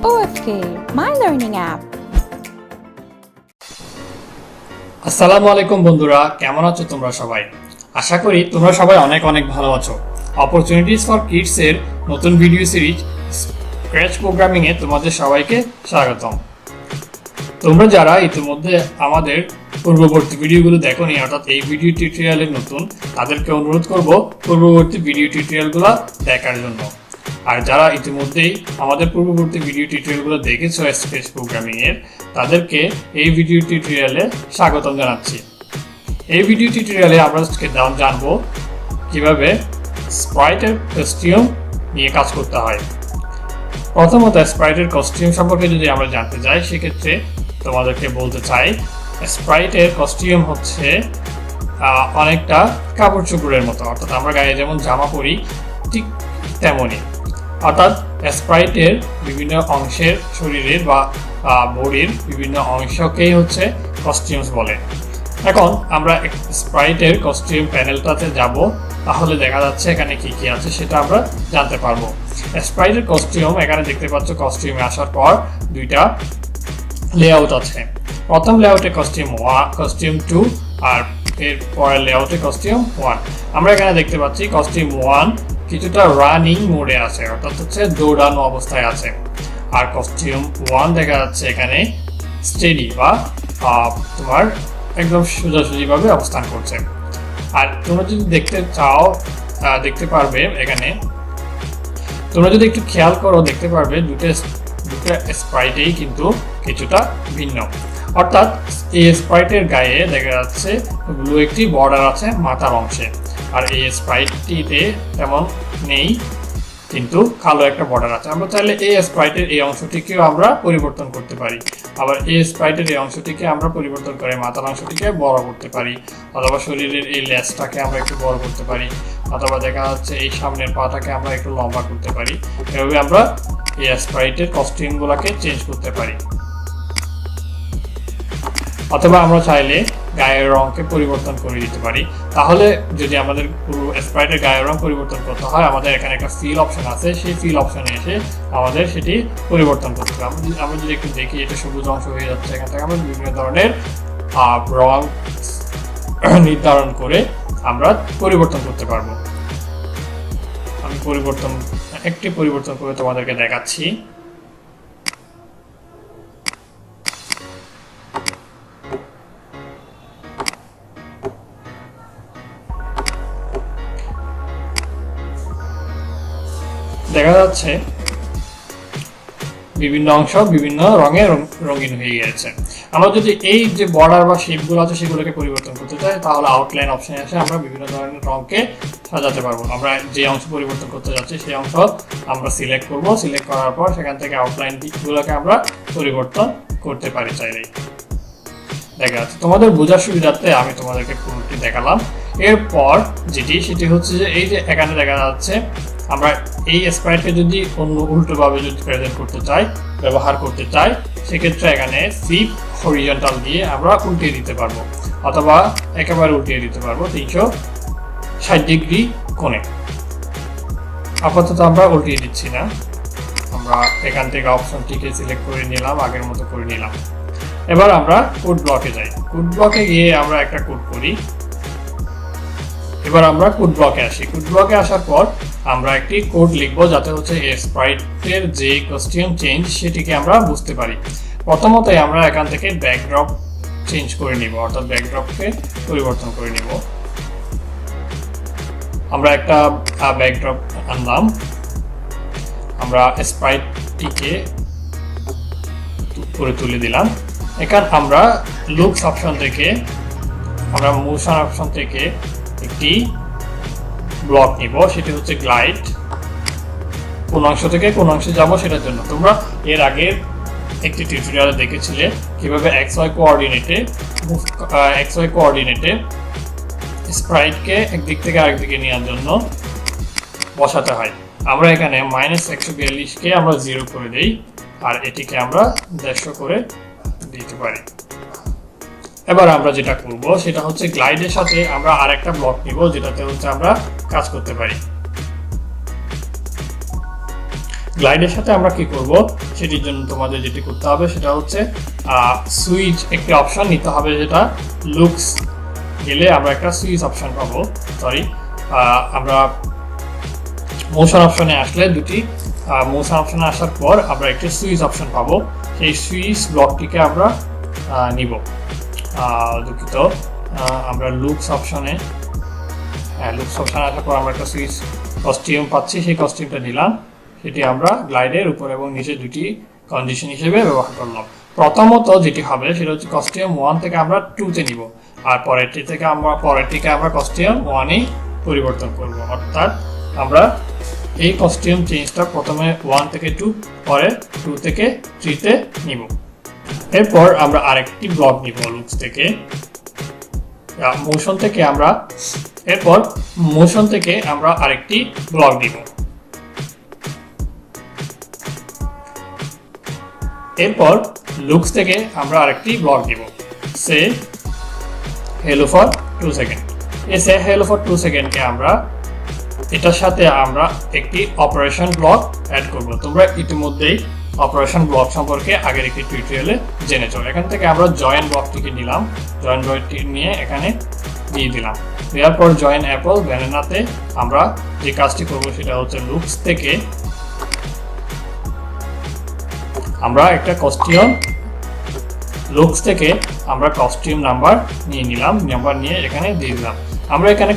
OFK, my learning app. আসসালামু আলাইকুম বন্ধুরা, কেমন আছো তোমরা সবাই? আশা করি তোমরা সবাই অনেক অনেক ভালো আছো। অপরচুনিটিস ফর কিডস এর নতুন ভিডিও সিরিজ স্ক্র্যাচ প্রোগ্রামিং এ তোমাদের সবাইকে স্বাগতম। তোমরা যারা ইতিমধ্যে আমাদের পূর্ববর্তী ভিডিওগুলো দেখোনি, অর্থাৎ এই ভিডিও টিউটোরিয়ালের নতুন, তাদেরকে অনুরোধ করব পূর্ববর্তী ভিডিও টিউটোরিয়ালগুলো দেখার জন্য। আর যারা ইতিমধ্যেই আমাদের পূর্ববর্তী ভিডিও টিউটোরিয়ালগুলো দেখেছো স্ক্র্যাচ প্রোগ্রামিং এর, তাদেরকে এই ভিডিও টিউটোরিয়ালে স্বাগতম জানাচ্ছি। এই ভিডিও টিউটোরিয়ালে আমরা জানবো কিভাবে স্প্রাইটের কস্টিউম নিয়ে কাজ করতে হয়। প্রথমত স্প্রাইটের কস্টিউম সম্পর্কে যদি আমরা জানতে চাই, সেক্ষেত্রে তোমাদেরকে বলতে চাই স্প্রাইটের কস্টিউম হচ্ছে অনেকটা কাপড় চোপড়ের মতো, অর্থাৎ আমরা গায়ে যেমন জামা পরি ঠিক তেমনই। অর্থাৎ স্প্রাইটের বিভিন্ন অংশের শরীরের বা বডির বিভিন্ন অংশকেই হচ্ছে কস্টিউমস বলে। এখন আমরা স্প্রাইটের কস্টিউম প্যানেলটাতে যাব, তাহলে দেখা যাচ্ছে এখানে কি কি আছে সেটা আমরা জানতে পারবো। স্প্রাইটের কস্টিউম এখানে দেখতে পাচ্ছ, কস্টিউমে আসার পর দুইটা লেআউট আছে। প্রথম লেআউটে কস্টিউম 2 আর এর পরের লেআউটে কস্টিউম 1। আমরা এখানে দেখতে পাচ্ছি কস্টিউম 1 কিছুটা রানিং মোডে আছে, অর্থাৎ হচ্ছে দৌড়ানো অবস্থায় আছে। আর কস্টিউম 1 দেখা যাচ্ছে এখানে স্টেডি বা তোমার একদম সোজাসুজিভাবে অবস্থান করছে। আর তোমরা যদি দেখতে চাও দেখতে পারবে, এখানে তোমরা যদি একটু খেয়াল করো দেখতে পারবে দুটো স্প্রাইটেই কিন্তু কিছুটা ভিন্ন। অর্থাৎ এই স্প্রাইটের গায়ে দেখা যাচ্ছে ব্লু একটি বর্ডার আছে মাথার অংশে, আর এই স্প্রাইটটিতে তেমন নেই, কিন্তু কালো একটা বর্ডার আছে। আমরা চাইলে এই স্প্রাইটের এই অংশটিকেও আমরা পরিবর্তন করতে পারি, আবার এই স্প্রাইটের এই অংশটিকে আমরা পরিবর্তন করে মাথার অংশটিকে বড় করতে পারি, অথবা শরীরের এই লেজটাকে আমরা একটু বড় করতে পারি, অথবা দেখা যাচ্ছে এই সামনের পাটাকে আমরা একটু লম্বা করতে পারি। এভাবে আমরা এই স্প্রাইটের কস্টিউমগুলোকে চেঞ্জ করতে পারি। অথবা আমরা চাইলে গায়ের রঙকে পরিবর্তন করে দিতে পারি। তাহলে যদি আমাদের পুরো স্প্রাইটের গায়ের রং পরিবর্তন করতে হয়, আমাদের এখানে একটা ফিল অপশন আছে, সেই ফিল অপশনে এসে আমাদের সেটি পরিবর্তন করতে হবে। আমরা যদি একটু দেখি, এটা সবুজ অংশ হয়ে যাচ্ছে, এখান থেকে আমরা বিভিন্ন ধরনের রং নির্ধারণ করে আমরা পরিবর্তন করতে পারবো। আমি একটি পরিবর্তন করে তোমাদেরকে দেখাচ্ছি। দেখা যাচ্ছে বিভিন্ন অংশ বিভিন্ন রঙে রঙিন হয়ে গেছে। আমরা যদি এই যে বর্ডার বা শেপগুলো আছে সেগুলোকে পরিবর্তন করতে চাই, তাহলে আউটলাইন অপশনে এসে আমরা বিভিন্ন ধরনের রঙকে সাজাতে পারবো। আমরা যে অংশ পরিবর্তন করতে যাচ্ছি সেই অংশ আমরা সিলেক্ট করব। সিলেক্ট করার পর সেখান থেকে আউটলাইন দিকগুলোকে আমরা পরিবর্তন করতে পারি চাইলেই। দেখা যাচ্ছে তোমাদের বোঝার সুবিধার্থে আমি তোমাদেরকে পুরোটি দেখালাম। এরপর সেটি হচ্ছে যে এই যে এখানে দেখা যাচ্ছে আমরা এই স্প্রাইটকে যদি অন্য উল্টোভাবে যদি প্রেজেন্ট করতে চাই, ব্যবহার করতে চাই, সেক্ষেত্রে এখানে ফ্লিপ হরিজন্টাল দিয়ে আমরা উল্টিয়ে দিতে পারবো, অথবা একেবারে উল্টিয়ে দিতে পারবো 360 ডিগ্রি কোণে। আপাতত আমরা উল্টিয়ে দিচ্ছি না, আমরা এখান থেকে অপশনটিকে সিলেক্ট করে নিলাম, আগের মতো করে নিলাম। এবার আমরা কোড ব্লকে যাই। কোড ব্লকে গিয়ে আমরা একটা কোড করি। এবার আমরা কোড ব্লকে আসি। কোড ব্লকে আসার পর আমরা একটি কোড লিখবো, যাতে হচ্ছে এই স্প্রাইটের যে কস্টিউম চেঞ্জ সেটিকে আমরা বুঝতে পারি। প্রথমতই আমরা এখান থেকে ব্যাকড্রপ চেঞ্জ করে নিব, অর্থাৎ ব্যাকড্রপকে পরিবর্তন করে নিব। আমরা একটা ব্যাকড্রপ আনলাম, আমরা স্প্রাইটটিকে করে তুলে দিলাম। এখানে আমরা লুকস অপশন থেকে, আমরা মোশন অপশন থেকে একটি ব্লক নিব, সেটি হচ্ছে গ্লাইড। কোন অংশ থেকে কোন অংশে যাব সেটার জন্য তোমরা এর আগে একটি টিউটোরিয়ালে দেখেছিলে কিভাবে XY কোঅর্ডিনেটে স্প্রাইটকে একদিক থেকে আরেক দিকে নেওয়ার জন্য বসাতে হয়। আমরা এখানে -142কে আমরা 0 করে দেই, আর এটিকে আমরা 150 করে দিতে পারি। এবার আমরা যেটা করব সেটা হচ্ছে গ্লাইডের সাথে আমরা আরেকটা ব্লক নিব, যেটাতে হচ্ছে আমরা কাজ করতে পারি। গ্লাইডের সাথে আমরা কি করব সেটির জন্য তোমাদের যেটি করতে হবে সেটা হচ্ছে সুইচ একটি অপশন নিতে হবে, যেটা লুকস গেলে আমরা একটা সুইচ অপশন পাবো। আমরা মোশন অপশনে আসলে দুটি মোশন অপশনে আসার পর আমরা একটি সুইচ অপশন পাবো। সেই সুইচ ব্লকটিকে আমরা নিব। দুঃখিত, আমরা লুকস অপশনে আসার পর আমরা একটা সুইচ কস্টিউম পাচ্ছি, সেই কস্টিউমটা নিলাম। সেটি আমরা গ্লাইডের উপর এবং নিচে দুটি কন্ডিশন হিসেবে ব্যবহার করলাম। প্রথমত যেটি হবে সেটা হচ্ছে কস্টিউম 1 থেকে আমরা 2-তে নিব, আর পরেরটিকে আমরা কস্টিউম 1-এই পরিবর্তন করব। অর্থাৎ আমরা এই কস্টিউম চেঞ্জটা প্রথমে 1 থেকে 2, পরে 2 থেকে 3-তে নিব। এরপর আমরা আরেকটি ব্লক নিব লুকস থেকে। মোশন থেকে আমরা আরেকটি ব্লক দিব। এরপর লুকস থেকে আমরা আরেকটি ব্লক দিব, সে হেলো ফর 2 সেকেন্ড। এই সে হেলো ফর 2 সেকেন্ডকে আমরা এটার সাথে আমরা একটি অপারেশন ব্লক অ্যাড করব। তোমরা ইতিমধ্যেই অপারেশন ব্লক সম্পর্কে আগের একটি টিউটোরিয়ালে জেনেছো। এখান থেকে আমরা জয়েন ব্লকটিকে নিলাম, জয়েন ব্লকটি নিয়ে এখানে দিয়ে দিলাম। দেওয়ার পর জয়েন অ্যাপল ব্যানানাতে আমরা যে কাজটি করব সেটা হচ্ছে লুকস থেকে আমরা একটা কস্টিউম নাম্বার নিয়ে নিলাম, নাম্বার নিয়ে এখানে দিয়ে দিলাম। আমরা এখানে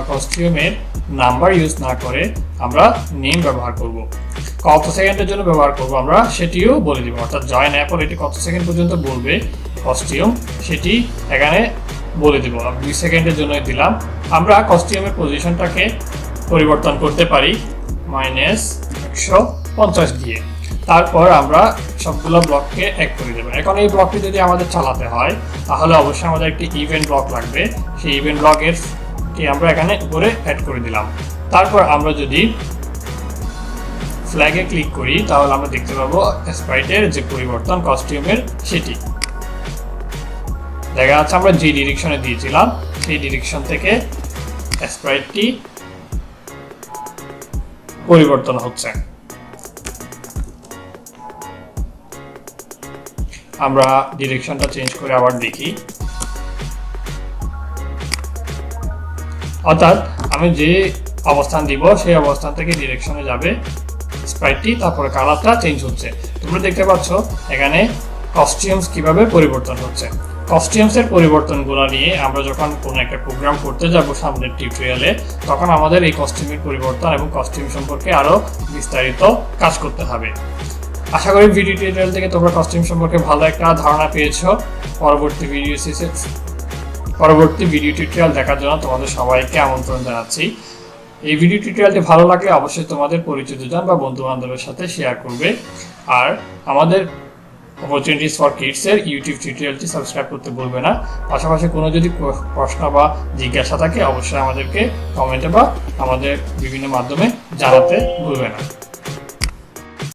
কস্টিউমের নাম্বার ইউজ না করে আমরা নেম ব্যবহার করব। কত সেকেন্ডের জন্য ব্যবহার করব আমরা সেটিও বলে দিব। অর্থাৎ জয়েন অ্যাপল এটি কত সেকেন্ড পর্যন্ত বলবে কস্টিউম সেটি এখানে বলে দিব। 2 সেকেন্ডের জন্য দিলাম। আমরা কস্টিউমের পজিশনটাকে পরিবর্তন করতে পারি -150 দিয়ে। তারপর আমরা সবগুলো ব্লককে এক করে দেবো। এখন এই ব্লকটি যদি আমাদের চালাতে হয় তাহলে অবশ্যই আমাদের একটি ইভেন্ট ব্লক লাগবে। সেই ইভেন্ট ব্লকের আমরা এখানে উপরে অ্যাড করে দিলাম। তারপর আমরা যদি ফ্ল্যাগে ক্লিক করি তাহলে আমরা দেখতে পাবো স্প্রাইটের যে পরিবর্তন কস্টিউমের সেটি দেখা যাচ্ছে। আমরা যে ডিরেকশনে দিয়েছিলাম সেই ডিরেকশন থেকে স্প্রাইটটি পরিবর্তন হচ্ছে। আমরা ডিরেকশনটা চেঞ্জ করে আবার দেখি। অর্থাৎ আমি যে অবস্থান দিব সেই অবস্থান থেকে ডিরেকশনে যাবে স্প্রাইটটি, তারপরে কালারটা চেঞ্জ হচ্ছে। তোমরা দেখতে পাচ্ছ এখানে কস্টিউমস কিভাবে পরিবর্তন হচ্ছে। কস্টিউমসের পরিবর্তনগুলো নিয়ে আমরা যখন কোনো একটা প্রোগ্রাম করতে যাব সামনের টিউটোরিয়ালে, তখন আমাদের এই কস্টিউমের পরিবর্তন এবং কস্টিউম সম্পর্কে আরও বিস্তারিত কাজ করতে হবে। আশা করি ভিডিও টিউটোরিয়াল থেকে তোমরা কস্টিউম সম্পর্কে ভালো একটা ধারণা পেয়েছো। পরবর্তী ভিডিও টিউটোরিয়াল দেখার জন্য তোমাদের সবাইকে আমন্ত্রণ জানাচ্ছি। এই ভিডিও টিউটোরিয়ালটি ভালো লাগলে অবশ্যই তোমাদের পরিচিতজন বা বন্ধু বান্ধবের সাথে শেয়ার করবে। আর আমাদের অপরচুনিটিস ফর কিডসের ইউটিউব টিউটোরিয়ালটি সাবস্ক্রাইব করতে ভুলবে না। পাশাপাশি কোনো যদি প্রশ্ন বা জিজ্ঞাসা থাকে অবশ্যই আমাদেরকে কমেন্টে বা আমাদের বিভিন্ন মাধ্যমে জানাতে ভুলবে না।